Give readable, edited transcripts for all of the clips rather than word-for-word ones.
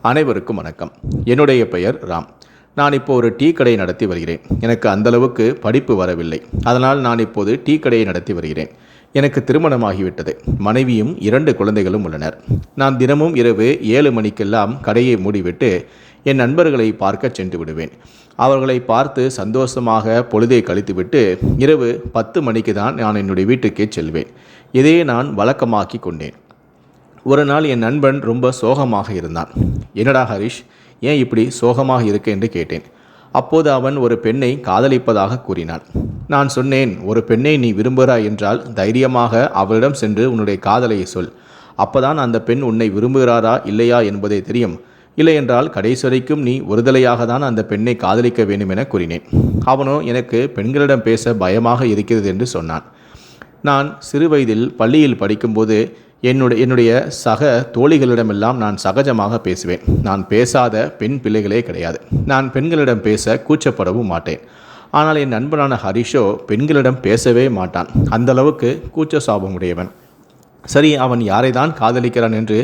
அனைவருக்கும் வணக்கம். என்னுடைய பெயர் ராம். நான் இப்போ ஒரு டீ கடை நடத்தி வருகிறேன். எனக்கு அந்தளவுக்கு படிப்பு வரவில்லை. அதனால் நான் இப்போது டீ கடையை நடத்தி வருகிறேன். எனக்கு திருமணமாகிவிட்டது. மனைவியும் 2 குழந்தைகளும் உள்ளனர். நான் தினமும் இரவு 7 மணிக்கெல்லாம் கடையை மூடிவிட்டு என் நண்பர்களை பார்க்க சென்று விடுவேன். அவர்களை பார்த்து சந்தோஷமாக பொழுதை கழித்துவிட்டு இரவு 10 மணிக்கு தான் நான் என்னுடைய வீட்டுக்கே செல்வேன். இதையே நான் வழக்கமாக்கி கொண்டேன். ஒரு நாள் என் நண்பன் ரொம்ப சோகமாக இருந்தான். என்னடா ஹரிஷ், ஏன் இப்படி சோகமாக இருக்க என்று கேட்டேன். அப்போது அவன் ஒரு பெண்ணை காதலிப்பதாக கூறினான். நான் சொன்னேன், ஒரு பெண்ணை நீ விரும்புகிறாய் என்றால் தைரியமாக அவளிடம் சென்று உன்னுடைய காதலை சொல். அப்போதான் அந்த பெண் உன்னை விரும்புகிறாரா இல்லையா என்பதை தெரியும். இல்லை என்றால் கடைசி வரைக்கும் நீ ஒருதலையாக தான் அந்த பெண்ணை காதலிக்க வேண்டும் என கூறினேன். அவனோ எனக்கு பெண்களிடம் பேச பயமாக இருக்கிறது என்று சொன்னான். நான் சிறு வயதில் பள்ளியில் படிக்கும்போது என்னுடைய சக தோழிகளிடமெல்லாம் நான் சகஜமாக பேசுவேன். நான் பேசாத பெண் பிள்ளைகளே கிடையாது. நான் பெண்களிடம் பேச கூச்சப்படவும் மாட்டேன். ஆனால் என் நண்பனான ஹரிஷோ பெண்களிடம் பேசவே மாட்டான். அந்தளவுக்கு கூச்ச சாபம் உடையவன். சரி, அவன் யாரை தான் காதலிக்கிறான் என்று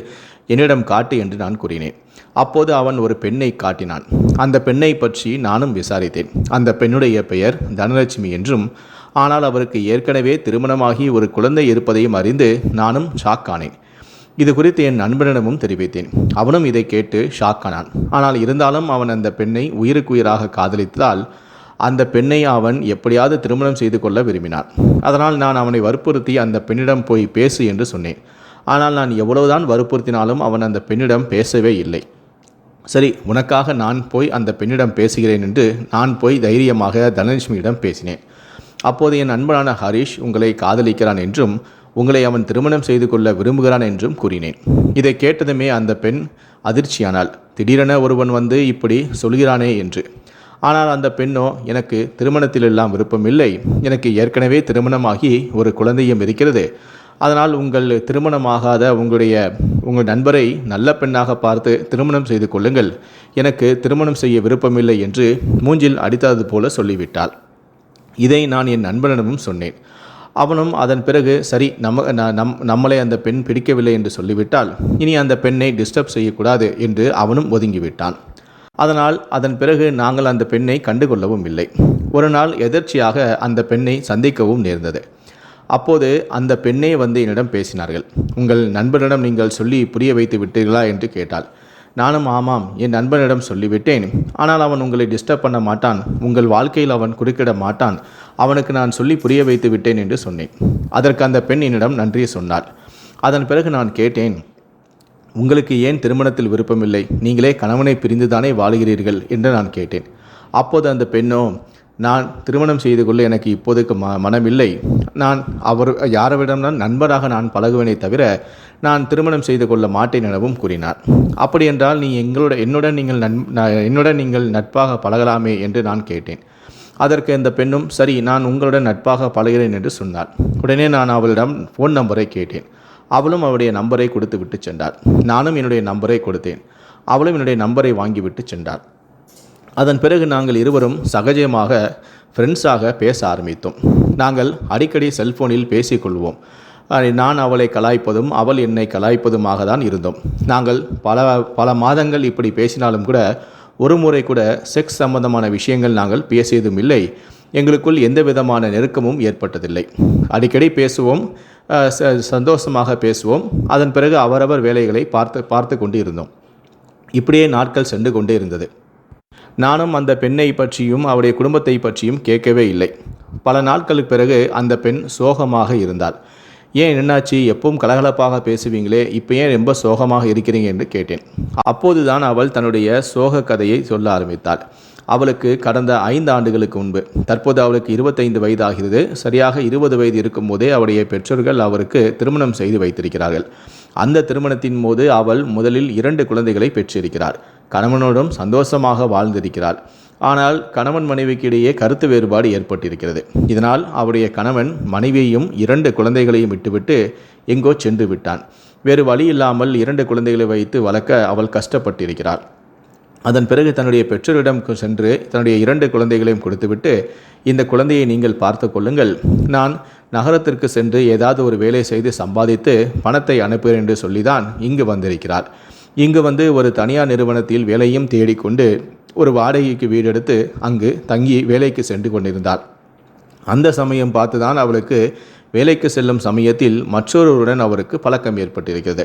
என்னிடம் காட்டு என்று நான் கூறினேன். அப்போது அவன் ஒரு பெண்ணை காட்டினான். அந்த பெண்ணை பற்றி நானும் விசாரித்தேன். அந்த பெண்ணுடைய பெயர் தனலட்சுமி என்றும், ஆனால் அவருக்கு ஏற்கனவே திருமணமாகி ஒரு குழந்தை இருப்பதையும் அறிந்து நானும் ஷாக் ஆனேன். இது குறித்து என் நண்பனிடமும் தெரிவித்தேன். அவனும் இதை கேட்டு ஷாக் ஆனான். ஆனால் இருந்தாலும் அவன் அந்த பெண்ணை உயிருக்குயிராக காதலித்ததால் அந்த பெண்ணை அவன் எப்படியாவது திருமணம் செய்து கொள்ள விரும்பினான். அதனால் நான் அவனை வற்புறுத்தி அந்த பெண்ணிடம் போய் பேசு என்று சொன்னேன். ஆனால் நான் எவ்வளவுதான் வற்புறுத்தினாலும் அவன் அந்த பெண்ணிடம் பேசவே இல்லை. சரி, உனக்காக நான் போய் அந்த பெண்ணிடம் பேசுகிறேன் என்று நான் போய் தைரியமாக தனலட்சுமியிடம் பேசினேன். அப்போது என் நண்பனான ஹரிஷ் உங்களை காதலிக்கிறான் என்றும் உங்களை அவன் திருமணம் செய்து கொள்ள விரும்புகிறான் என்றும் கூறினேன். இதை கேட்டதுமே அந்த பெண் அதிர்ச்சியானாள். திடீரென ஒருவன் வந்து இப்படி சொல்கிறானே என்று. ஆனால் அந்த பெண்ணோ, எனக்கு திருமணத்திலெல்லாம் விருப்பமில்லை. எனக்கு ஏற்கனவே திருமணமாகி ஒரு குழந்தையும் இருக்கிறது. அதனால் உங்கள் திருமணமாகாத உங்கள் நண்பரை நல்ல பெண்ணாக பார்த்து திருமணம் செய்து கொள்ளுங்கள். எனக்கு திருமணம் செய்ய விருப்பமில்லை என்று மூஞ்சில் அடித்தது போல சொல்லிவிட்டாள். இதை நான் என் நண்பனிடமும் சொன்னேன். அவனும் அதன் பிறகு சரி, நம்மளை அந்த பெண் பிடிக்கவில்லை என்று சொல்லிவிட்டால் இனி அந்த பெண்ணை டிஸ்டர்ப் செய்யக்கூடாது என்று அவனும் ஒதுங்கிவிட்டான். அதன் பிறகு நாங்கள் அந்த பெண்ணை கண்டுகொள்ளவும் இல்லை. ஒரு நாள் எதர்ச்சியாக அந்த பெண்ணை சந்திக்கவும் நேர்ந்தது. அப்போது அந்த பெண்ணே வந்து என்னிடம் பேசினார்கள். உங்கள் நண்பனிடம் நீங்கள் சொல்லி புரிய வைத்து விட்டீர்களா என்று கேட்டாள். நானும் ஆமாம், என் நண்பனிடம் சொல்லிவிட்டேன். ஆனால் அவன் உங்களை டிஸ்டர்ப் பண்ண மாட்டான். உங்கள் வாழ்க்கையில் அவன் குறுக்கிட மாட்டான். அவனுக்கு நான் சொல்லி புரிய வைத்து விட்டேன் என்று சொன்னேன். அதற்கு அந்த பெண் என்னிடம் நன்றி சொன்னாள். அதன் பிறகு நான் கேட்டேன், உங்களுக்கு ஏன் திருமணத்தில் விருப்பமில்லை? நீங்களே கணவனை பிரிந்துதானே வாழுகிறீர்கள் என்று நான் கேட்டேன். அப்போது அந்த பெண்ணோ, நான் திருமணம் செய்து கொள்ள எனக்கு இப்போதைக்கு மனமில்லை. நான் யாரிடம் நண்பராக நான் பழகுவேனே தவிர நான் திருமணம் செய்து கொள்ள மாட்டேன் எனவும் கூறினார். அப்படியென்றால் நீ என்னுடன் நீங்கள் நட்பாக பழகலாமே என்று நான் கேட்டேன். அதற்கு அந்த பெண்ணும் சரி, நான் உங்களுடன் நட்பாக பழகிறேன் என்று சொன்னார். உடனே நான் அவளிடம் ஃபோன் நம்பரை கேட்டேன். அவளும் அவளுடைய நம்பரை கொடுத்து விட்டு சென்றார். நானும் என்னுடைய நம்பரை கொடுத்தேன். அவளும் என்னுடைய நம்பரை வாங்கிவிட்டு சென்றார். அதன் பிறகு நாங்கள் இருவரும் சகஜமாக ஃப்ரெண்ட்ஸாக பேச ஆரம்பித்தோம். நாங்கள் அடிக்கடி செல்போனில் பேசிக்கொள்வோம். நான் அவளை கலாய்ப்பதும் அவள் என்னை கலாய்ப்பதுமாக தான் இருந்தோம். நாங்கள் பல மாதங்கள் இப்படி பேசினாலும் கூட ஒரு முறை கூட செக்ஸ் சம்பந்தமான விஷயங்கள் நாங்கள் பேசியதும் இல்லை. எங்களுக்குள் எந்த விதமான நெருக்கமும் ஏற்பட்டதில்லை. அடிக்கடி பேசுவோம், சந்தோஷமாக பேசுவோம். அதன் பிறகு அவரவர் வேலைகளை பார்த்து கொண்டு இருந்தோம். இப்படியே நாட்கள் சென்று கொண்டே இருந்தது. நானும் அந்த பெண்ணை பற்றியும் அவருடைய குடும்பத்தை பற்றியும் கேட்கவே இல்லை. பல நாட்களுக்கு பிறகு அந்த பெண் சோகமாக இருந்தாள். ஏன், என்னாச்சு? எப்பவும் கலகலப்பாக பேசுவீங்களே, இப்போ ஏன் ரொம்ப சோகமாக இருக்கிறீங்க என்று கேட்டேன். அப்போது தான் அவள் தன்னுடைய சோக கதையை சொல்ல ஆரம்பித்தாள். அவளுக்கு கடந்த 5 ஆண்டுகளுக்கு முன்பு, தற்போது அவளுக்கு 25 வயது ஆகிறது. சரியாக 20 வயது இருக்கும் போதே அவருடைய பெற்றோர்கள் அவருக்கு திருமணம் செய்து வைத்திருக்கிறார்கள். அந்த திருமணத்தின் போது அவள் முதலில் 2 குழந்தைகளை பெற்றிருக்கிறார். கணவனோடும் சந்தோஷமாக வாழ்ந்திருக்கிறாள். ஆனால் கணவன் மனைவிக்கு இடையே கருத்து வேறுபாடு ஏற்பட்டிருக்கிறது. இதனால் அவருடைய கணவன் மனைவியையும் 2 குழந்தைகளையும் விட்டுவிட்டு எங்கோ சென்று விட்டான். வேறு வழி இல்லாமல் 2 குழந்தைகளை வைத்து வளர்க்க அவள் கஷ்டப்பட்டிருக்கிறாள். அதன் பிறகு தன்னுடைய பெற்றோரிடம் சென்று தன்னுடைய 2 குழந்தைகளையும் கொடுத்துவிட்டு, இந்த குழந்தையை நீங்கள் பார்த்து கொள்ளுங்கள், நான் நகரத்திற்கு சென்று ஏதாவது ஒரு வேலை செய்து சம்பாதித்து பணத்தை அனுப்புகிறேன் என்று சொல்லிதான் இங்கு வந்திருக்கிறார். இங்கு வந்து ஒரு தனியார் நிறுவனத்தில் வேலையும் தேடிக்கொண்டு ஒரு வாடகைக்கு வீடு எடுத்து அங்கு தங்கி வேலைக்கு சென்று கொண்டிருந்தாள். அந்த சமயம் பார்த்துதான் அவளுக்கு வேலைக்கு செல்லும் சமயத்தில் மற்றொருவருடன் அவருக்கு பழக்கம் ஏற்பட்டிருக்கிறது.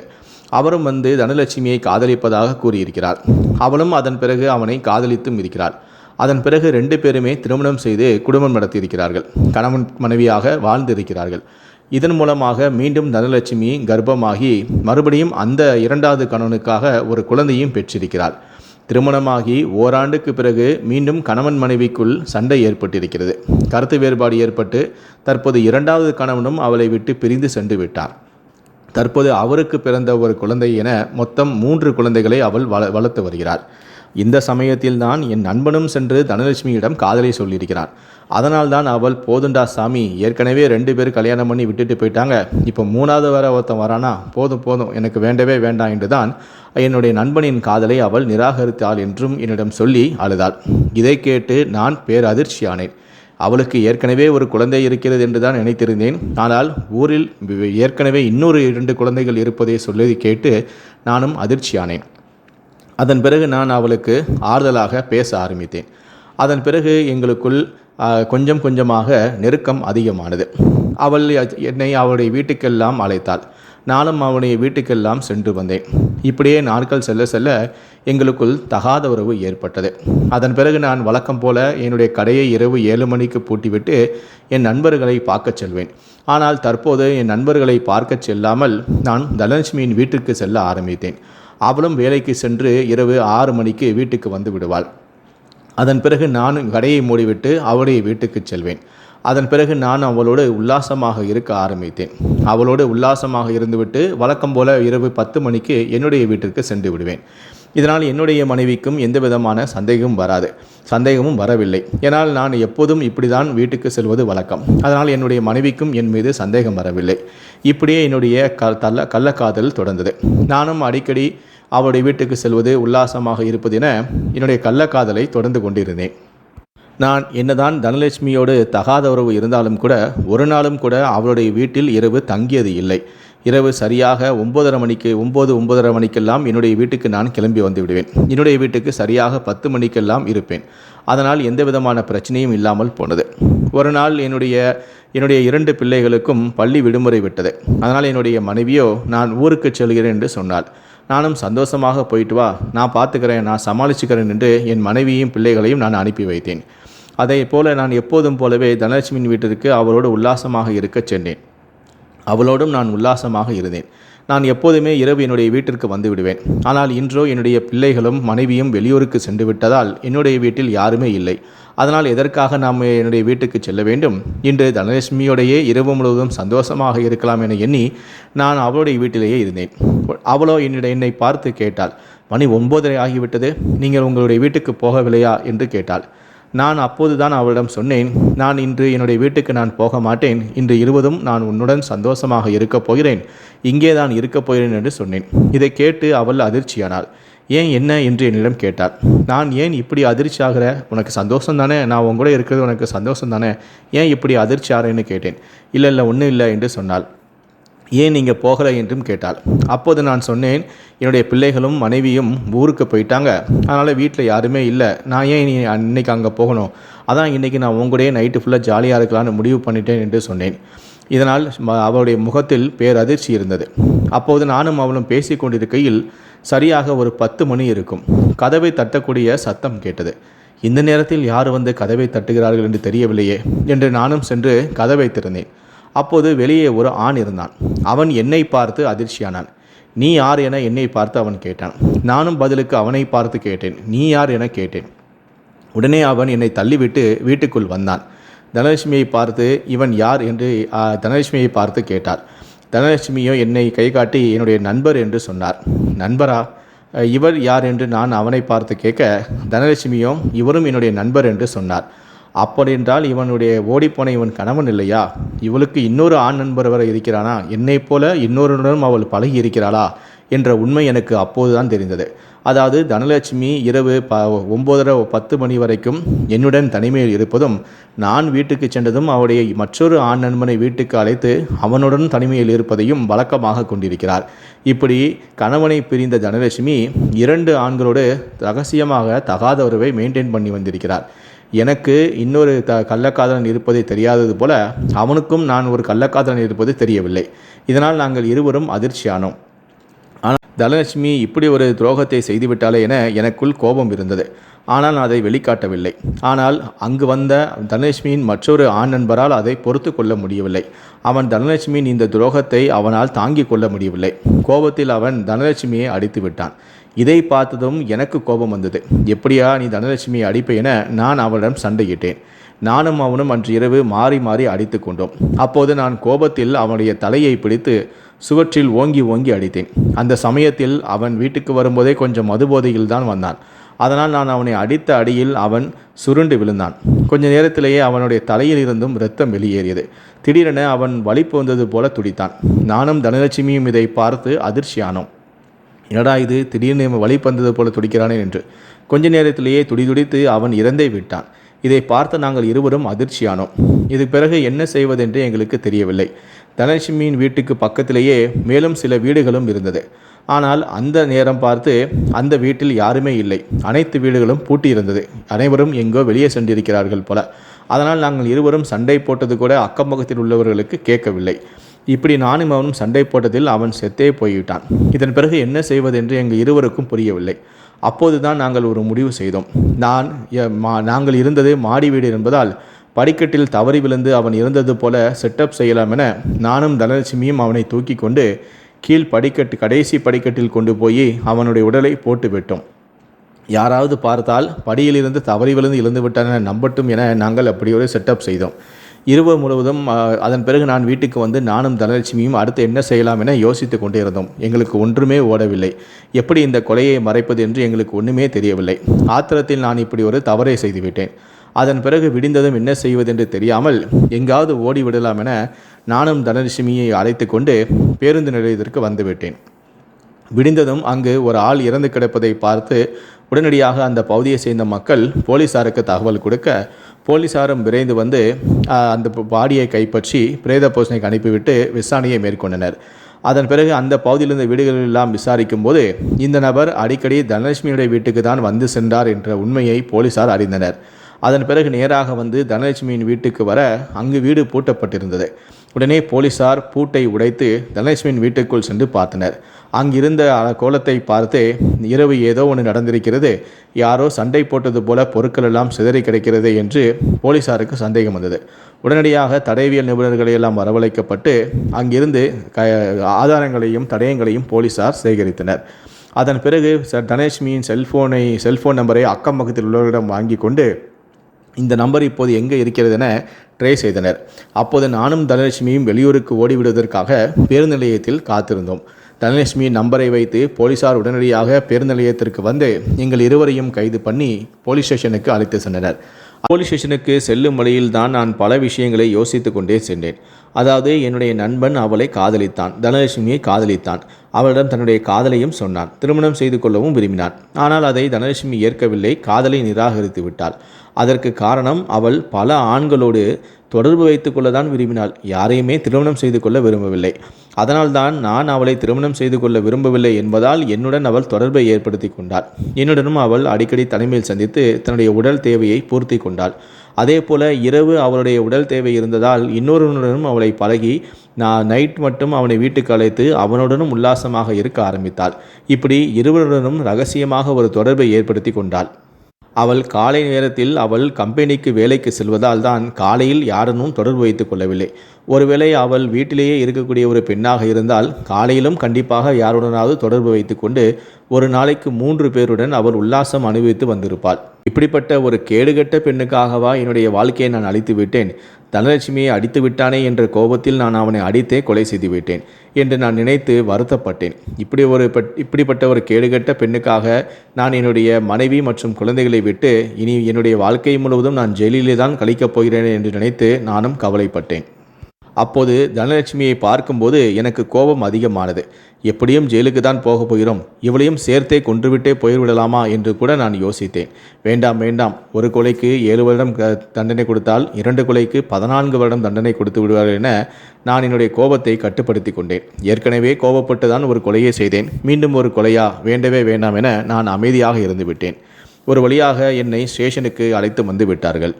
அவரும் வந்து தனலட்சுமியை காதலிப்பதாக கூறியிருக்கிறார். அவளும் அதன் பிறகு அவனை காதலித்தும் இருக்கிறாள். அதன் பிறகு 2 பேருமே திருமணம் செய்து குடும்பம் நடத்தியிருக்கிறார்கள். கணவன் மனைவியாக வாழ்ந்திருக்கிறார்கள். இதன் மூலமாக மீண்டும் தனலட்சுமி கர்ப்பமாகி மறுபடியும் அந்த 2வது கணவனுக்காக ஒரு குழந்தையும் பெற்றிருக்கிறாள். திருமணமாகி ஓராண்டுக்கு பிறகு மீண்டும் கணவன் மனைவிக்குள் சண்டை ஏற்பட்டிருக்கிறது. கருத்து வேறுபாடு ஏற்பட்டு தற்போது 2வது கணவனும் அவளை விட்டு பிரிந்து சென்று விட்டார். தற்போது அவருக்கு பிறந்த ஒரு குழந்தை என மொத்தம் 3 குழந்தைகளை அவள் வளர்த்து வருகிறார். இந்த சமயத்தில் தான் என் நண்பனும் சென்று தனலட்சுமியிடம் காதலை சொல்லியிருக்கிறான். அதனால் தான் அவள் போதுண்டா சாமி, ஏற்கனவே 2 பேர் கல்யாணம் பண்ணி விட்டுட்டு போயிட்டாங்க, இப்போ 3வது வர ஒருத்தன் வரானா, போதும் போதும் எனக்கு வேண்டவே வேண்டாம் என்று தான் என்னுடைய நண்பனின் காதலை அவள் நிராகரித்தாள் என்றும் என்னிடம் சொல்லி அழுதாள். இதை கேட்டு நான் பேரதிர்ச்சியானேன். அவளுக்கு ஏற்கனவே ஒரு குழந்தை இருக்கிறது என்று தான் நினைத்திருந்தேன். ஆனால் ஊரில் ஏற்கனவே இன்னொரு 2 குழந்தைகள் இருப்பதை சொல்லி கேட்டு நானும் அதிர்ச்சியானேன். அதன் பிறகு நான் அவளுக்கு ஆறுதலாக பேச ஆரம்பித்தேன். அதன் பிறகு எங்களுக்குள் கொஞ்சம் கொஞ்சமாக நெருக்கம் அதிகமானது. அவள் என்னை அவளுடைய வீட்டுக்கெல்லாம் அழைத்தாள். நானும் அவனுடைய வீட்டுக்கெல்லாம் சென்று வந்தேன். இப்படியே நாட்கள் செல்ல செல்ல எங்களுக்குள் தகாத உறவு ஏற்பட்டது. அதன் பிறகு நான் வழக்கம் போல என்னுடைய கடையை இரவு 7 மணிக்கு பூட்டிவிட்டு என் நண்பர்களை பார்க்க செல்வேன். ஆனால் தற்போது என் நண்பர்களை பார்க்க செல்லாமல் நான் தனலட்சுமியின் வீட்டிற்கு செல்ல ஆரம்பித்தேன். அவளும் வேலைக்கு சென்று இரவு 6 மணிக்கு வீட்டுக்கு வந்து விடுவாள். அதன் பிறகு நான் கடையை மூடிவிட்டு அவளுடைய வீட்டுக்கு செல்வேன். அதன் பிறகு நான் அவளோடு உல்லாசமாக இருக்க ஆரம்பித்தேன். அவளோடு உல்லாசமாக இருந்துவிட்டு வழக்கம் போல இரவு 10 மணிக்கு என்னுடைய வீட்டிற்கு சென்று விடுவேன். இதனால் என்னுடைய மனைவிக்கும் எந்த விதமான சந்தேகமும் வரவில்லை. ஏனால் நான் எப்போதும் இப்படி தான் வீட்டுக்கு செல்வது வழக்கம். அதனால் என்னுடைய மனைவிக்கும் என் மீது சந்தேகம் வரவில்லை. இப்படியே என்னுடைய கள்ளக்காதல் தொடர்ந்தது. நானும் அடிக்கடி அவளுடைய வீட்டுக்கு செல்வது, உல்லாசமாக இருப்பது என என்னுடைய கள்ளக்காதலை தொடர்ந்து கொண்டிருந்தேன். நான் என்னதான் தனலட்சுமியோடு தகாத உறவு இருந்தாலும் கூட ஒரு நாளும் கூட அவளுடைய வீட்டில் இரவு தங்கியது இல்லை. இரவு சரியாக 9:30 மணிக்கெல்லாம் என்னுடைய வீட்டுக்கு நான் கிளம்பி வந்து விடுவேன். என்னுடைய வீட்டுக்கு சரியாக 10 மணிக்கெல்லாம் இருப்பேன். அதனால் எந்த விதமான பிரச்சனையும் இல்லாமல் போனது. ஒரு நாள் என்னுடைய 2 பிள்ளைகளுக்கும் பள்ளி விடுமுறை விட்டது. அதனால் என்னுடைய மனைவியோ நான் ஊருக்கு செல்கிறேன் என்று சொன்னாள். நானும் சந்தோஷமாக போயிட்டு வா, நான் பார்த்துக்கிறேன், நான் சமாளிச்சுக்கிறேன் என்று என் மனைவியும் பிள்ளைகளையும் நான் அனுப்பி வைத்தேன். அதே போல நான் எப்போதும் போலவே தனலட்சுமியின் வீட்டிற்கு அவளோடு உல்லாசமாக இருக்க சென்றேன். அவளோடும் நான் உல்லாசமாக இருந்தேன். நான் எப்போதுமே இரவு என்னுடைய வீட்டிற்கு வந்து விடுவேன். ஆனால் இன்றோ என்னுடைய பிள்ளைகளும் மனைவியும் வெளியூருக்கு சென்று விட்டதால் என்னுடைய வீட்டில் யாருமே இல்லை. அதனால் எதற்காக நாம் என்னுடைய வீட்டுக்கு செல்ல வேண்டும்? இன்று தனலட்சுமியோடையே இரவு முழுவதும் சந்தோஷமாக இருக்கலாம் என எண்ணி நான் அவளுடைய வீட்டிலேயே இருந்தேன். அவளோ என்னை பார்த்து கேட்டாள், மணி 9:30 ஆகிவிட்டது, நீங்கள் உங்களுடைய வீட்டுக்கு போகவில்லையா என்று கேட்டாள். நான் அப்போதுதான் அவளிடம் சொன்னேன், நான் இன்று என்னுடைய வீட்டுக்கு நான் போக மாட்டேன், இன்று இருவதும் நான் உன்னுடன் சந்தோஷமாக இருக்கப் போகிறேன், இங்கே தான் இருக்கப் போகிறேன் என்று சொன்னேன். இதை கேட்டு அவள் அதிர்ச்சியானாள். ஏன் என்ன என்று என்னிடம் கேட்டாள். நான் ஏன் இப்படி அதிர்ச்சி ஆகிற, உனக்கு சந்தோஷம் தானே, நான் உன் கூட இருக்கிறது உனக்கு சந்தோஷம் தானே, ஏன் இப்படி அதிர்ச்சி ஆகிறேன்னு கேட்டேன். இல்லை ஒன்றும் இல்லை என்று சொன்னாள். ஏன் நீங்கள் போகலை என்றும் கேட்டாள். அப்போது நான் சொன்னேன், என்னுடைய பிள்ளைகளும் மனைவியும் ஊருக்கு போயிட்டாங்க, அதனால் வீட்டில் யாருமே இல்லை, நான் ஏன் இன்னைக்கு அங்கே போகணும், அதான் இன்றைக்கி நான் உங்களுடைய நைட்டு ஃபுல்லாக ஜாலியாக இருக்கலான்னு முடிவு பண்ணிட்டேன் என்று சொன்னேன். இதனால் அவளுடைய முகத்தில் பேரதிர்ச்சி இருந்தது. அப்போது நானும் அவளும் பேசி கொண்டிருக்கையில் சரியாக ஒரு 10 மணி இருக்கும். கதவை தட்டக்கூடிய சத்தம் கேட்டது. இந்த நேரத்தில் யார் வந்து கதவை தட்டுகிறார்கள் என்று தெரியவில்லையே என்று நானும் சென்று கதவை திறந்தேன். அப்போது வெளியே ஒரு ஆண் இருந்தான். அவன் என்னை பார்த்து அதிர்ச்சியானான். நீ யார் என என்னை பார்த்து அவன் கேட்டான். நானும் பதிலுக்கு அவனை பார்த்து கேட்டேன், நீ யார் என கேட்டேன். உடனே அவன் என்னை தள்ளிவிட்டு வீட்டுக்குள் வந்தான். தனலட்சுமியை பார்த்து இவன் யார் என்று தனலட்சுமியை பார்த்து கேட்டார். தனலட்சுமியோ என்னை கை காட்டி என்னுடைய நண்பர் என்று சொன்னார். நண்பரா? இவர் யார் என்று நான் அவனை பார்த்து கேட்க, தனலட்சுமியோ இவரும் என்னுடைய நண்பர் என்று சொன்னார். அப்படியென்றால் இவனுடைய ஓடிப்போன இவன் கணவன் இல்லையா? இவளுக்கு இன்னொரு ஆண் நண்பர் வர இருக்கிறானா? என்னைப் போல இன்னொருடனும் அவள் பழகி இருக்கிறாளா என்ற உண்மை எனக்கு அப்போதுதான் தெரிந்தது. அதாவது தனலட்சுமி இரவு 9:30 10 மணி வரைக்கும் என்னுடன் தனிமையில் இருப்பதும், நான் வீட்டுக்கு சென்றதும் அவருடைய மற்றொரு ஆண் நண்பனை வீட்டுக்கு அழைத்து அவனுடன் தனிமையில் இருப்பதையும் வழக்கமாக கொண்டிருக்கிறார். இப்படி கணவனை பிரிந்த தனலட்சுமி 2 ஆண்களோடு ரகசியமாக தகாத உறவை மெயின்டைன் பண்ணி வந்திருக்கிறார். எனக்கு இன்னொரு கள்ளக்காதலன் இருப்பதை தெரியாதது போல அவனுக்கும் நான் ஒரு கள்ளக்காதலன் இருப்பது தெரியவில்லை. இதனால் நாங்கள் இருவரும் அதிர்ச்சியானோம். ஆனால் தனலட்சுமி இப்படி ஒரு துரோகத்தை செய்துவிட்டாலே என எனக்குள் கோபம் இருந்தது. ஆனால் நான் அதை வெளிக்காட்டவில்லை. ஆனால் அங்கு வந்த தனலட்சுமியின் மற்றொரு ஆண் நண்பரால் அதை பொறுத்து கொள்ள முடியவில்லை. அவன் தனலட்சுமியின் இந்த துரோகத்தை அவனால் தாங்கிக் கொள்ள முடியவில்லை. கோபத்தில் அவன் தனலட்சுமியை அடித்து விட்டான். இதை பார்த்ததும் எனக்கு கோபம் வந்தது. எப்படியா நீ தனலட்சுமியை அடிப்பை என நான் அவளிடம் சண்டையிட்டேன். நானும் அவனும் அன்று இரவு மாறி மாறி அடித்து கொண்டோம். அப்போது நான் கோபத்தில் அவனுடைய தலையை பிடித்து சுவற்றில் ஓங்கி ஓங்கி அடித்தேன். அந்த சமயத்தில் அவன் வீட்டுக்கு வரும்போதே கொஞ்சம் மதுபோதையில் தான் வந்தான். அதனால் நான் அவனை அடித்த அடியில் அவன் சுருண்டு விழுந்தான். கொஞ்ச நேரத்திலேயே அவனுடைய தலையில் இருந்தும் இரத்தம் வெளியேறியது. திடீரென அவன் வலிப்பு வந்தது போல துடித்தான். நானும் தனலட்சுமியும் இதை பார்த்து அதிர்ச்சியானோம். என்னடா இது, திடீர்னு வலிப்பு வந்தது போல துடிக்கிறானே என்று. கொஞ்ச நேரத்திலேயே துடிதுடித்து அவன் இறந்தே விட்டான். இதை பார்த்து நாங்கள் இருவரும் அதிர்ச்சியானோம். இது பிறகு என்ன செய்வதென்று எங்களுக்கு தெரியவில்லை. தனலட்சுமியின் வீட்டுக்கு பக்கத்திலேயே மேலும் சில வீடுகளும் இருந்தது. ஆனால் அந்த நேரம் பார்த்து அந்த வீட்டில் யாருமே இல்லை. அனைத்து வீடுகளும் பூட்டியிருந்தது. அனைவரும் எங்கோ வெளியே சென்றிருக்கிறார்கள் போல. அதனால் நாங்கள் இருவரும் சண்டை போட்டது கூட அக்கம் பக்கத்தில் உள்ளவர்களுக்கு கேட்கவில்லை. இப்படி நானும் அவனும் சண்டை போட்டதில் அவன் செத்தே போய்விட்டான். இதன் பிறகு என்ன செய்வதென்று எங்கள் இருவருக்கும் புரியவில்லை. அப்போது தான் நாங்கள் ஒரு முடிவு செய்தோம். நாங்கள் இருந்தது மாடி வீடு என்பதால் படிக்கட்டில் தவறி விழுந்து அவன் இருந்தது போல செட்டப் செய்யலாம் என நானும் தனலட்சுமியும் அவனை தூக்கி கொண்டு கடைசி படிக்கட்டில் கொண்டு போய் அவனுடைய உடலை போட்டு விட்டோம். யாராவது பார்த்தால் படியிலிருந்து தவறி விழுந்து இழந்து விட்டான நம்பட்டும் என நாங்கள் அப்படி ஒரு செட்டப் செய்தோம். இரவு முழுவதும் அதன் பிறகு நான் வீட்டுக்கு வந்து நானும் தனலட்சுமியும் அடுத்து என்ன செய்யலாம் என யோசித்து கொண்டே இருந்தோம். எங்களுக்கு ஒன்றுமே ஓடவில்லை. எப்படி இந்த கொலையை மறைப்பது என்று எங்களுக்கு ஒன்றுமே தெரியவில்லை. ஆத்திரத்தில் நான் இப்படி ஒரு தவறை செய்துவிட்டேன். அதன் பிறகு விடிந்ததும் என்ன செய்வதென்று தெரியாமல் எங்காவது ஓடிவிடலாம் என நானும் தனலட்சுமியை அழைத்து கொண்டு பேருந்து நிலையத்திற்கு வந்துவிட்டேன். விடிந்ததும் அங்கு ஒரு ஆள் இறந்து கிடப்பதை பார்த்து உடனடியாக அந்த பகுதியை சேர்ந்த மக்கள் போலீஸாருக்கு தகவல் கொடுக்க, போலீஸாரும் விரைந்து வந்து அந்த பாடியை கைப்பற்றி பிரேத பரிசோதனைக்கு அனுப்பிவிட்டு விசாரணையை மேற்கொண்டனர். அதன் பிறகு அந்த பகுதியிலிருந்த வீடுகளெல்லாம் விசாரிக்கும் போது இந்த நபர் அடிக்கடி தனலட்சுமியுடைய வீட்டுக்கு தான் வந்து சென்றார் என்ற உண்மையை போலீஸார் அறிந்தனர். அதன் பிறகு நேராக வந்து தனலட்சுமியின் வீட்டுக்கு வர அங்கு வீடு பூட்டப்பட்டிருந்தது. உடனே போலீசார் பூட்டை உடைத்து தனலட்சுமியின் வீட்டுக்குள் சென்று பார்த்தனர். அங்கிருந்த கோலத்தை பார்த்து இரவு ஏதோ ஒன்று நடந்திருக்கிறது, யாரோ சண்டை போட்டது போல பொருட்கள் எல்லாம் சிதறி கிடைக்கிறது என்று போலீசாருக்கு சந்தேகம் வந்தது. உடனடியாக தடயவியல் நிபுணர்களையெல்லாம் வரவழைக்கப்பட்டு அங்கிருந்து ஆதாரங்களையும் தடயங்களையும் போலீசார் சேகரித்தனர். அதன் பிறகு தனலட்சுமியின் செல்ஃபோன் நம்பரை அக்கம் பக்கத்தில் உள்ளவர்களிடம் வாங்கி கொண்டு இந்த நம்பர் இப்போது எங்கே இருக்கிறது என ட்ரை செய்தனர். அப்போது நானும் தனலட்சுமியும் வெளியூருக்கு ஓடிவிடுவதற்காக பேருந்து நிலையத்தில் காத்திருந்தோம். தனலட்சுமியின் நம்பரை வைத்து போலீசார் உடனடியாக பேருந்து நிலையத்திற்கு வந்து எங்கள் இருவரையும் கைது பண்ணி போலீஸ் ஸ்டேஷனுக்கு அழைத்து சென்றனர். போலீஸ் ஸ்டேஷனுக்கு செல்லும் வழியில் தான் நான் பல விஷயங்களை யோசித்து கொண்டே சென்றேன். அதாவது என்னுடைய நண்பன் அவளை காதலித்தான், தனலட்சுமியை காதலித்தான். அவளிடம் தன்னுடைய காதலையும் சொன்னான். திருமணம் செய்து கொள்ளவும் விரும்பினான். ஆனால் அதை தனலட்சுமி ஏற்கவில்லை, காதலை நிராகரித்து விட்டாள். அதற்கு காரணம் அவள் பல ஆண்களோடு தொடர்பு வைத்துக் கொள்ளதான் விரும்பினாள். யாரையுமே திருமணம் செய்து கொள்ள விரும்பவில்லை. அதனால்தான் நான் அவளை திருமணம் செய்து கொள்ள விரும்பவில்லை என்பதால் என்னுடன் அவள் தொடர்பை ஏற்படுத்தி கொண்டாள். என்னுடனும் அவள் அடிக்கடி தனிமையில் சந்தித்து தன்னுடைய உடல் தேவையை பூர்த்தி கொண்டாள். அதே போல இரவு அவளுடைய உடல் தேவை இருந்ததால் இன்னொருவனுடனும் அவளை பழகி நைட் மட்டும் அவனை வீட்டுக்கு அழைத்து அவனுடனும் உல்லாசமாக இருக்க ஆரம்பித்தாள். இப்படி இருவருடனும் ரகசியமாக ஒரு தொடர்பை ஏற்படுத்தி கொண்டாள். அவள் காலை நேரத்தில் அவள் கம்பெனிக்கு வேலைக்கு செல்வதால் தான் காலையில் யாருடனும் தொடர்பு வைத்துக் கொள்ளவில்லை. ஒருவேளை அவள் வீட்டிலேயே இருக்கக்கூடிய ஒரு பெண்ணாக இருந்தால் காலையிலும் கண்டிப்பாக யாருடனாவது தொடர்பு வைத்து கொண்டு ஒரு நாளைக்கு 3 பேருடன் அவள் உல்லாசம் அனுபவித்து வந்திருப்பாள். இப்படிப்பட்ட ஒரு கேடுகட்ட பெண்ணுக்காகவா என்னுடைய வாழ்க்கையை நான் அழித்து விட்டேன்? தனலட்சுமியை அடித்து விட்டானே என்ற கோபத்தில் நான் அவனை அடித்தே கொலை செய்து விட்டேன் என்று நான் நினைத்து வருத்தப்பட்டேன். இப்படிப்பட்ட ஒரு கேடுகட்ட பெண்ணுக்காக நான் என்னுடைய மனைவி மற்றும் குழந்தைகளை விட்டு இனி என்னுடைய வாழ்க்கை முழுவதும் நான் ஜெயிலிலே தான் கழிக்கப் போகிறேன் என்று நினைத்து நானும் கவலைப்பட்டேன். அப்போது தனலட்சுமியை பார்க்கும்போது எனக்கு கோபம் அதிகமானது. எப்படியும் ஜெயிலுக்கு தான் போகப் போகிறோம், இவளையும் சேர்த்தே கொன்றுவிட்டே போய்விடலாமா என்று கூட நான் யோசித்தேன். வேண்டாம் வேண்டாம், ஒரு கொலைக்கு 7 வருடம் தண்டனை கொடுத்தால் 2 கொலைக்கு 14 வருடம் தண்டனை கொடுத்து விடுவார்கள் என நான் என்னுடைய கோபத்தை கட்டுப்படுத்தி கொண்டேன். ஏற்கனவே கோபப்பட்டு தான் ஒரு கொலையை செய்தேன், மீண்டும் ஒரு கொலையா, வேண்டவே வேண்டாம் என நான் அமைதியாக இருந்து விட்டேன். ஒரு வழியாக என்னை ஸ்டேஷனுக்கு அழைத்து வந்து விட்டார்கள்.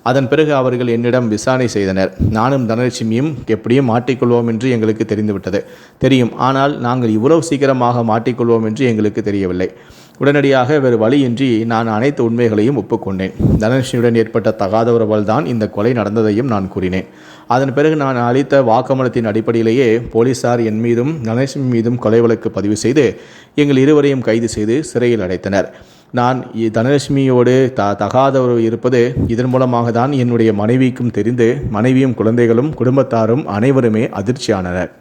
அதன் பிறகு அவர்கள் என்னிடம் விசாரணை செய்தனர். நானும் தனலட்சுமியும் எப்படியும் மாட்டிக்கொள்வோம் என்று எங்களுக்கு தெரியும். ஆனால் நாங்கள் இவ்வளவு சீக்கிரமாக மாட்டிக்கொள்வோம் என்று எங்களுக்கு தெரியவில்லை. உடனடியாக வேறு வழியின்றி நான் அனைத்து உண்மைகளையும் ஒப்புக்கொண்டேன். தனலட்சுமியுடன் ஏற்பட்ட தகாத உறவால் தான் இந்த கொலை நடந்ததையும் நான் கூறினேன். அதன் பிறகு நான் அளித்த வாக்குமூலத்தின் அடிப்படையிலேயே போலீசார் என் மீதும் தனலட்சுமி மீதும் கொலை வழக்கு பதிவு செய்து எங்கள் இருவரையும் கைது செய்து சிறையில் அடைத்தனர். நான் தனலட்சுமியோடு தகாத உறவு இருப்பது இதன் மூலமாக தான் என்னுடைய மனைவிக்கும் தெரிந்து மனைவியும் குழந்தைகளும் குடும்பத்தாரும் அனைவருமே அதிர்ச்சியானனர்.